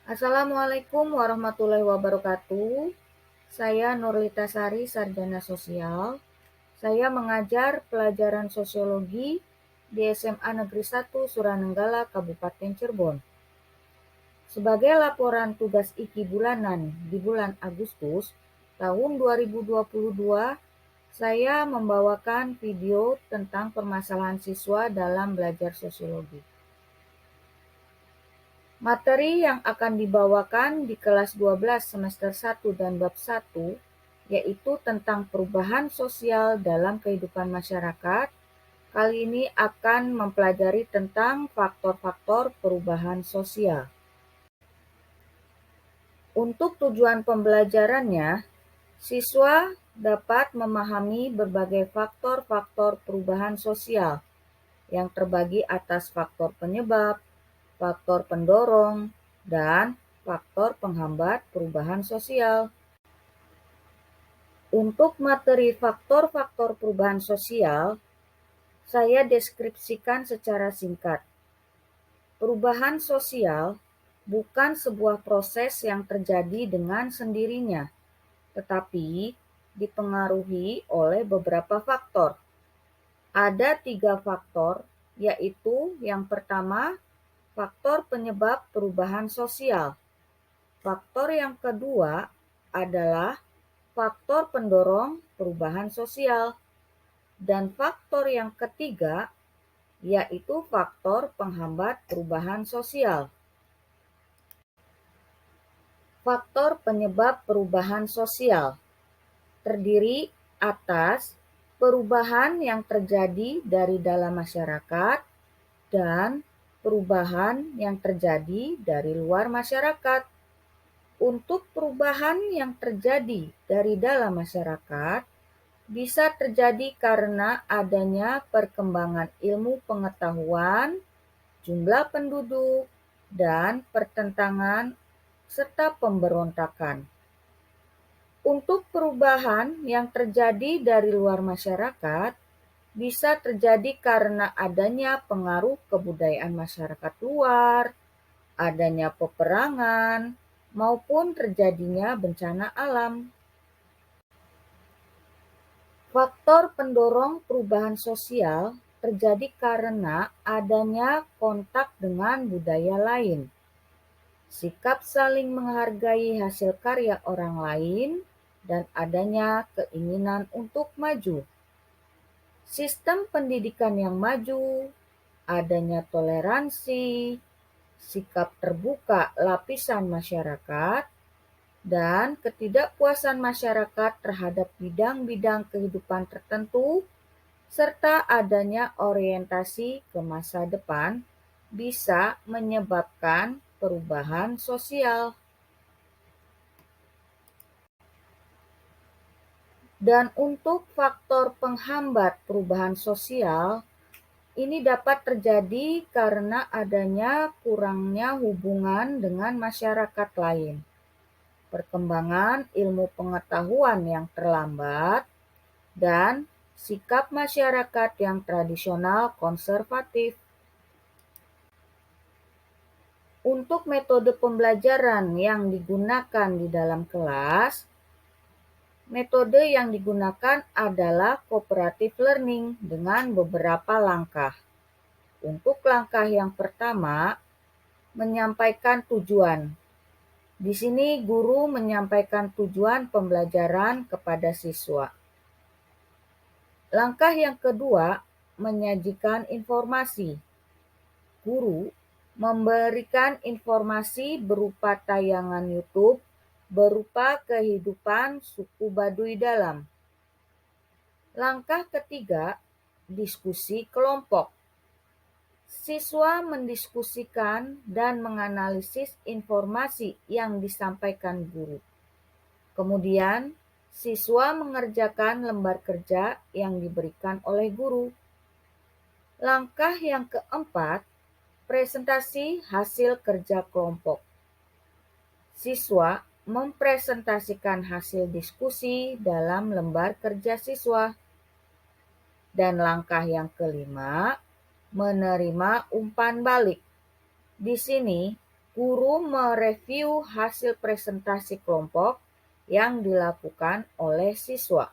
Assalamualaikum warahmatullahi wabarakatuh. Saya Nurlita Sari, Sarjana Sosial. Saya mengajar pelajaran sosiologi di SMA Negeri 1 Suranenggala, Kabupaten Cirebon. Sebagai laporan tugas IKI bulanan di bulan Agustus tahun 2022, saya membawakan video tentang permasalahan siswa dalam belajar sosiologi. Materi yang akan dibawakan di kelas 12 semester 1 dan bab 1 yaitu tentang perubahan sosial dalam kehidupan masyarakat. Kali ini akan mempelajari tentang faktor-faktor perubahan sosial. Untuk tujuan pembelajarannya, siswa dapat memahami berbagai faktor-faktor perubahan sosial yang terbagi atas faktor penyebab, faktor pendorong, dan faktor penghambat perubahan sosial. Untuk materi faktor-faktor perubahan sosial, saya deskripsikan secara singkat. Perubahan sosial bukan sebuah proses yang terjadi dengan sendirinya, tetapi dipengaruhi oleh beberapa faktor. Ada 3 faktor, yaitu yang pertama, faktor penyebab perubahan sosial. Faktor yang kedua adalah faktor pendorong perubahan sosial. Dan faktor yang ketiga yaitu faktor penghambat perubahan sosial. Faktor penyebab perubahan sosial terdiri atas perubahan yang terjadi dari dalam masyarakat dan perubahan yang terjadi dari luar masyarakat. Untuk perubahan yang terjadi dari dalam masyarakat bisa terjadi karena adanya perkembangan ilmu pengetahuan, jumlah penduduk, dan pertentangan serta pemberontakan. Untuk perubahan yang terjadi dari luar masyarakat bisa terjadi karena adanya pengaruh kebudayaan masyarakat luar, adanya peperangan, maupun terjadinya bencana alam. Faktor pendorong perubahan sosial terjadi karena adanya kontak dengan budaya lain, sikap saling menghargai hasil karya orang lain, dan adanya keinginan untuk maju. Sistem pendidikan yang maju, adanya toleransi, sikap terbuka lapisan masyarakat, dan ketidakpuasan masyarakat terhadap bidang-bidang kehidupan tertentu, serta adanya orientasi ke masa depan bisa menyebabkan perubahan sosial. Dan untuk faktor penghambat perubahan sosial, ini dapat terjadi karena adanya kurangnya hubungan dengan masyarakat lain, perkembangan ilmu pengetahuan yang terlambat, dan sikap masyarakat yang tradisional konservatif. Untuk metode pembelajaran yang digunakan di dalam kelas, metode yang digunakan adalah cooperative learning dengan beberapa langkah. Untuk langkah yang pertama, menyampaikan tujuan. Di sini guru menyampaikan tujuan pembelajaran kepada siswa. Langkah yang kedua, menyajikan informasi. Guru memberikan informasi berupa tayangan YouTube berupa kehidupan suku Baduy Dalam. Langkah ketiga, diskusi kelompok. Siswa mendiskusikan dan menganalisis informasi yang disampaikan guru. Kemudian, siswa mengerjakan lembar kerja yang diberikan oleh guru. Langkah yang keempat, presentasi hasil kerja kelompok. Siswa mempresentasikan hasil diskusi dalam lembar kerja siswa. Dan langkah yang kelima, menerima umpan balik. Di sini, Guru mereview hasil presentasi kelompok yang dilakukan oleh siswa.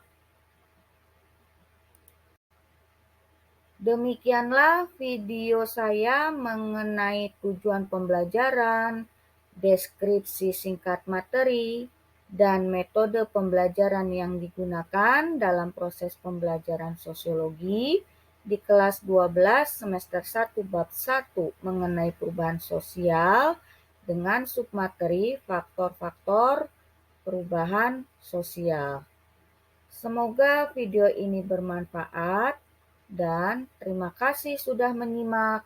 Demikianlah video saya mengenai tujuan pembelajaran, deskripsi singkat materi, dan metode pembelajaran yang digunakan dalam proses pembelajaran sosiologi di kelas 12 semester 1 bab 1 mengenai perubahan sosial dengan submateri faktor-faktor perubahan sosial. Semoga video ini bermanfaat dan terima kasih sudah menyimak.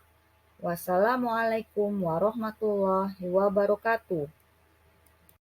Wassalamualaikum warahmatullahi wabarakatuh.